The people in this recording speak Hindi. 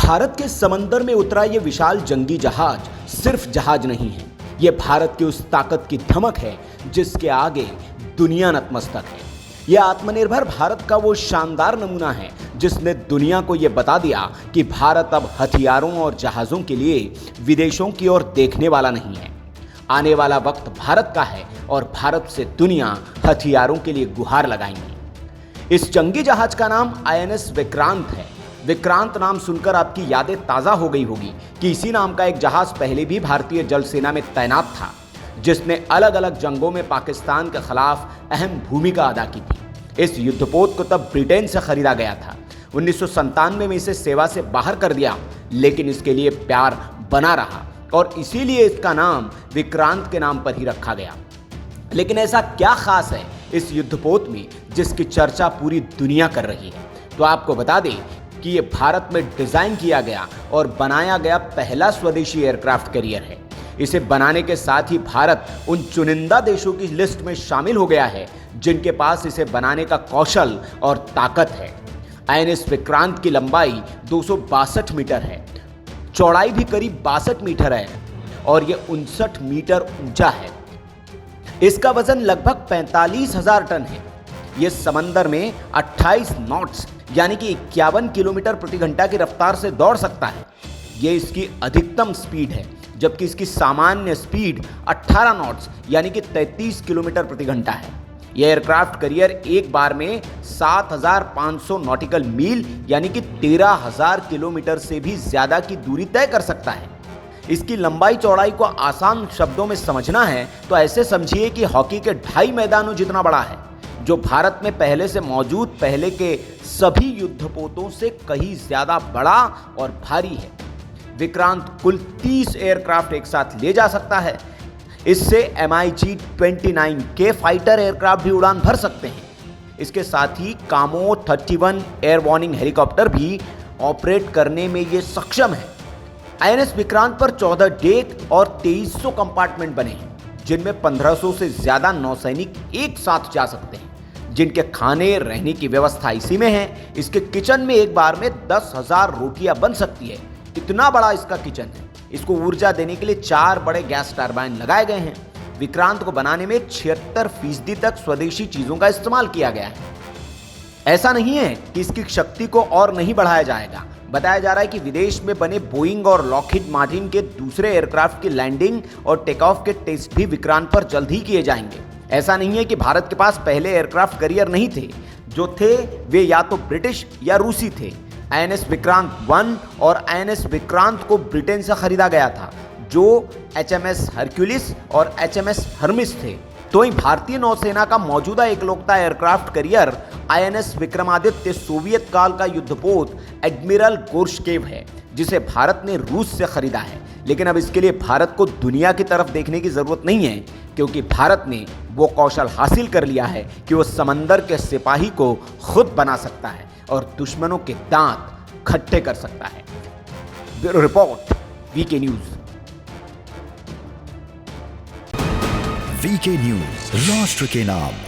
भारत के समंदर में उतरा ये विशाल जंगी जहाज सिर्फ जहाज नहीं है, ये भारत की उस ताकत की धमक है जिसके आगे दुनिया नतमस्तक है। यह आत्मनिर्भर भारत का वो शानदार नमूना है जिसने दुनिया को ये बता दिया कि भारत अब हथियारों और जहाज़ों के लिए विदेशों की ओर देखने वाला नहीं है। आने वाला वक्त भारत का है और भारत से दुनिया हथियारों के लिए गुहार लगाएंगी। इस जंगी जहाज का नाम INS विक्रांत है। विक्रांत नाम सुनकर आपकी यादें ताज़ा हो गई होगी कि इसी नाम का एक जहाज पहले भी भारतीय जल सेना में तैनात था, जिसने अलग अलग जंगों में पाकिस्तान के खिलाफ अहम भूमिका अदा की थी। इस युद्धपोत को तब ब्रिटेन से खरीदा गया था। 1997 में इसे सेवा से बाहर कर दिया, लेकिन इसके लिए प्यार बना रहा और इसीलिए इसका नाम विक्रांत के नाम पर ही रखा गया। लेकिन ऐसा क्या खास है इस युद्धपोत में जिसकी चर्चा पूरी दुनिया कर रही है? तो आपको बता दें कि ये भारत में डिजाइन किया गया और बनाया गया पहला स्वदेशी एयरक्राफ्ट कैरियर है। इसे बनाने के साथ ही भारत उन चुनिंदा देशों की लिस्ट में शामिल हो गया है जिनके पास इसे बनाने का कौशल और ताकत है। INS विक्रांत की लंबाई 262 मीटर है, चौड़ाई भी करीब 62 मीटर है और ये 59 मीटर ऊंचा है। इसका वजन लगभग 45,000 टन है। ये समंदर में 28 नॉट्स यानी कि 51 किलोमीटर प्रति घंटा की रफ्तार से दौड़ सकता है। ये इसकी अधिकतम स्पीड है, जबकि इसकी सामान्य स्पीड 18 नॉट्स यानी कि 33 किलोमीटर प्रति घंटा है। यह एयरक्राफ्ट कैरियर एक बार में 7,500 नॉटिकल मील यानी कि 13,000 किलोमीटर से भी ज्यादा की दूरी तय कर सकता है। इसकी लंबाई चौड़ाई को आसान शब्दों में समझना है तो ऐसे समझिए कि हॉकी के 2.5 मैदानों जितना बड़ा है, जो भारत में पहले से मौजूद पहले के सभी युद्धपोतों से कहीं ज्यादा बड़ा और भारी है। विक्रांत कुल 30 एयरक्राफ्ट एक साथ ले जा सकता है। इससे MiG-29K फाइटर एयरक्राफ्ट भी उड़ान भर सकते हैं। इसके साथ ही कामो 31 एयर वार्निंग हेलीकॉप्टर भी ऑपरेट करने में ये सक्षम है। INS विक्रांत पर 14 डेक और 2300 कंपार्टमेंट बने हैं, जिनमें 1500 से ज्यादा नौसैनिक एक साथ जा सकते हैं, जिनके खाने रहने की व्यवस्था इसी में है। इसके किचन में एक बार में 10,000 रोटियां बन सकती है, इतना बड़ा इसका किचन है। इसको ऊर्जा देने के लिए 4 बड़े गैस टरबाइन लगाए गए हैं। विक्रांत को बनाने में 76% तक स्वदेशी चीजों का इस्तेमाल किया गया है। ऐसा नहीं है कि इसकी शक्ति को और नहीं बढ़ाया जाएगा। बताया जा रहा है कि विदेश में बने बोइंग और लॉकहीड मार्टिन के दूसरे एयरक्राफ्ट की लैंडिंग और टेक ऑफ के टेस्ट भी विक्रांत पर जल्द ही किए जाएंगे। ऐसा नहीं है कि भारत के पास पहले एयरक्राफ्ट कैरियर नहीं थे। जो थे वे या तो ब्रिटिश या रूसी थे। INS विक्रांत 1 और INS विक्रांत को ब्रिटेन से खरीदा गया था, जो HMS हरक्यूलिस और HMS हर्मिस थे। तो ही भारतीय नौसेना का मौजूदा एकलौता aircraft carrier INS Vikramaditya Soviet काल का युद्धपोत एडमिरल गोर्शकेव है, जिसे भारत ने रूस से खरीदा है। लेकिन अब इसके लिए भारत को दुनिया की तरफ देखने की जरूरत नहीं है, क्योंकि भारत ने वो कौशल हासिल कर लिया है कि वो समंदर के सिपाही को खुद बना सकता है और दुश्मनों के दांत खट्टे कर सकता है। Bureau report, VK news. VK news, राष्ट्र के नाम।